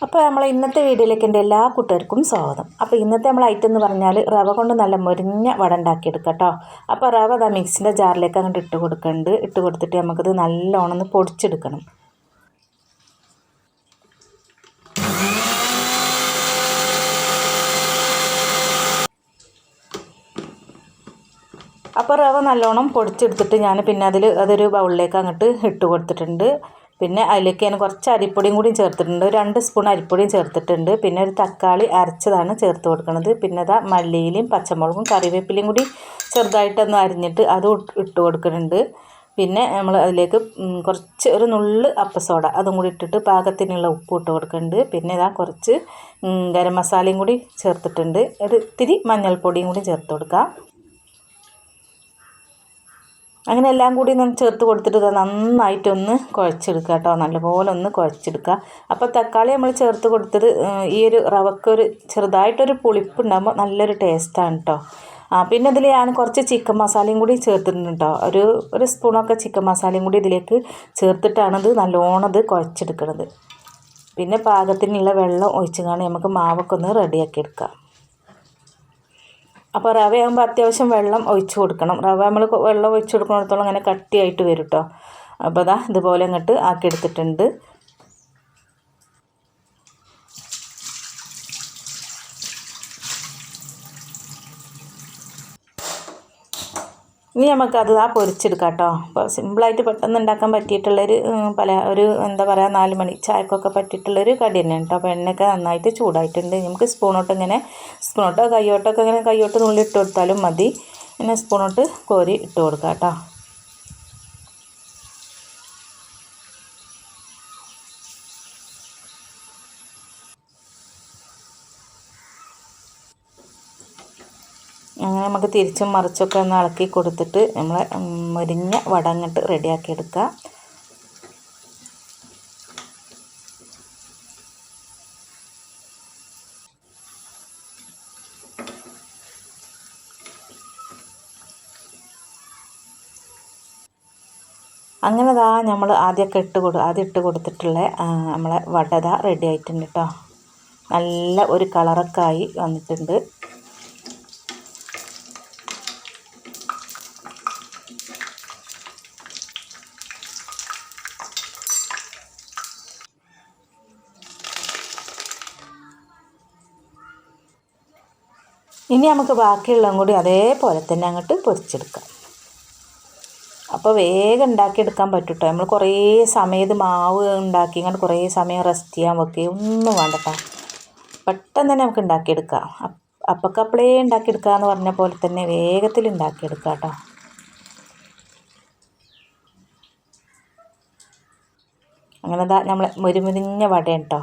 അപ്പോൾ നമ്മളെ ഇന്നത്തെ വീഡിയോയിലേക്ക് എൻ്റെ എല്ലാ കൂട്ടുകാർക്കും സ്വാഗതം. അപ്പോൾ ഇന്നത്തെ നമ്മൾ ഐറ്റം എന്ന് പറഞ്ഞാൽ റവ കൊണ്ട് നല്ല മുരിഞ്ഞ വട ഉണ്ടാക്കിയെടുക്കാം കേട്ടോ. അപ്പോൾ റവ മിക്സിൻ്റെ ജാറിലേക്ക് അങ്ങോട്ട് ഇട്ട് കൊടുക്കുന്നുണ്ട്. ഇട്ട് കൊടുത്തിട്ട് നമുക്കത് നല്ലോണം ഒന്ന് പൊടിച്ചെടുക്കണം. അപ്പോൾ റവ നല്ലോണം പൊടിച്ചെടുത്തിട്ട് ഞാൻ പിന്നെ അതൊരു ബൗളിലേക്ക് അങ്ങോട്ട് ഇട്ട് കൊടുത്തിട്ടുണ്ട്. പിന്നെ അതിലേക്ക് ഞാൻ കുറച്ച് അരിപ്പൊടിയും കൂടി ചേർത്തിട്ടുണ്ട്. 2 സ്പൂൺ അരിപ്പൊടിയും ചേർത്തിട്ടുണ്ട്. പിന്നെ ഒരു തക്കാളി അരച്ചതാണ് ചേർത്ത് കൊടുക്കുന്നത്. പിന്നെ അതാ മല്ലിയിലയും പച്ചമുളകും കറിവേപ്പിലയും കൂടി ചെറുതായിട്ടൊന്ന് അരിഞ്ഞിട്ട് അതും ഇട്ട് കൊടുക്കുന്നുണ്ട്. പിന്നെ നമ്മൾ അതിലേക്ക് കുറച്ച് ഒരു നുള്ള് അപ്പസോഡ അതും കൂടി ഇട്ടിട്ട് പാകത്തിനുള്ള ഉപ്പ് ഇട്ട് കൊടുക്കുന്നുണ്ട്. പിന്നെ ഇതാ കുറച്ച് ഗരം മസാലയും കൂടി ചേർത്തിട്ടുണ്ട്. ഒരു ഇത്തിരി മഞ്ഞൾപ്പൊടിയും കൂടി ചേർത്ത് കൊടുക്കാം. അങ്ങനെ എല്ലാം കൂടി ചേർത്ത് കൊടുത്തിട്ട് നന്നായിട്ടൊന്ന് കുഴച്ചെടുക്കുക കേട്ടോ. നല്ലപോലെ ഒന്ന് കുഴച്ചെടുക്കുക. അപ്പോൾ തക്കാളി നമ്മൾ ചേർത്ത് കൊടുത്തത് ഈ ഒരു റവക്കൊരു ചെറുതായിട്ടൊരു പുളിപ്പുണ്ടാകുമ്പോൾ നല്ലൊരു ടേസ്റ്റാണ് കേട്ടോ. പിന്നെ ഇതിൽ ഞാൻ കുറച്ച് ചിക്കൻ മസാലയും കൂടി ചേർത്തിട്ടുണ്ട് കേട്ടോ. ഒരു സ്പൂണൊക്കെ ചിക്കൻ മസാലയും കൂടി ഇതിലേക്ക് ചേർത്തിട്ടാണിത് നല്ലോണം ഇത് കുഴച്ചെടുക്കുന്നത്. പിന്നെ പാകത്തിനുള്ള വെള്ളം ഒഴിച്ച് കാണി നമുക്ക് മാവൊക്കെ ഒന്ന് റെഡിയാക്കി എടുക്കാം. അപ്പോൾ റവയാകുമ്പോൾ അത്യാവശ്യം വെള്ളം ഒഴിച്ച് കൊടുക്കണം. റവ നമ്മൾ വെള്ളം ഒഴിച്ച് കൊടുക്കുന്നിടത്തോളം അങ്ങനെ കട്ടിയായിട്ട് വരും കേട്ടോ. അപ്പോൾ അതാ ഇതുപോലെ അങ്ങോട്ട് ആക്കിയെടുത്തിട്ടുണ്ട്. ഇനി നമുക്കത് പൊരിച്ചെടുക്കാം കേട്ടോ. അപ്പോൾ സിമ്പിളായിട്ട് പെട്ടെന്ന് ഉണ്ടാക്കാൻ പറ്റിയിട്ടുള്ളൊരു എന്താ പറയുക 4 മണി ചായക്കൊക്കെ പറ്റിയിട്ടുള്ളൊരു കടി തന്നെയാണ് കേട്ടോ. അപ്പോൾ എണ്ണയൊക്കെ നന്നായിട്ട് ചൂടായിട്ടുണ്ട്. നമുക്ക് സ്പൂണോട്ട് കൈയോട്ടൊക്കെ ഇങ്ങനെ കൈയോട്ട് നുള്ളി ഇട്ട് കൊടുത്താലും മതി. പിന്നെ സ്പൂണോട്ട് കോരി ഇട്ട് കൊടുക്കാം കേട്ടോ. അങ്ങനെ നമുക്ക് തിരിച്ചും മറിച്ചൊക്കെ ഒന്ന് ഇളക്കി കൊടുത്തിട്ട് നമ്മൾ മുരിഞ്ഞ വട അങ്ങോട്ട് റെഡിയാക്കി എടുക്കുക. അങ്ങനെ നമ്മൾ ആദ്യം ഇട്ട് കൊടുത്തിട്ടുള്ള നമ്മളെ വട റെഡി ആയിട്ടുണ്ട് കേട്ടോ. നല്ല ഒരു കളറൊക്കെ ആയി വന്നിട്ടുണ്ട്. ഇനി നമുക്ക് ബാക്കിയുള്ളതും കൂടി അതേപോലെ തന്നെ അങ്ങോട്ട് പൊരിച്ചെടുക്കാം. അപ്പോൾ വേഗം ഉണ്ടാക്കിയെടുക്കാൻ പറ്റും കേട്ടോ. നമ്മൾ കുറേ സമയം മാവ് ഉണ്ടാക്കി ഇങ്ങനെ കുറേ സമയം റെസ്റ്റ് ചെയ്യാൻ ഒന്നും വേണ്ട കേട്ടോ. പെട്ടെന്ന് തന്നെ നമുക്ക് ഉണ്ടാക്കിയെടുക്കാം. അപ്പക്കപ്പളേ ഉണ്ടാക്കിയെടുക്കുക എന്ന് പറഞ്ഞ പോലെ തന്നെ വേഗത്തിൽ ഉണ്ടാക്കിയെടുക്കാം കേട്ടോ. അങ്ങനെ നമ്മൾ മുരിമുരിഞ്ഞ വട കേട്ടോ.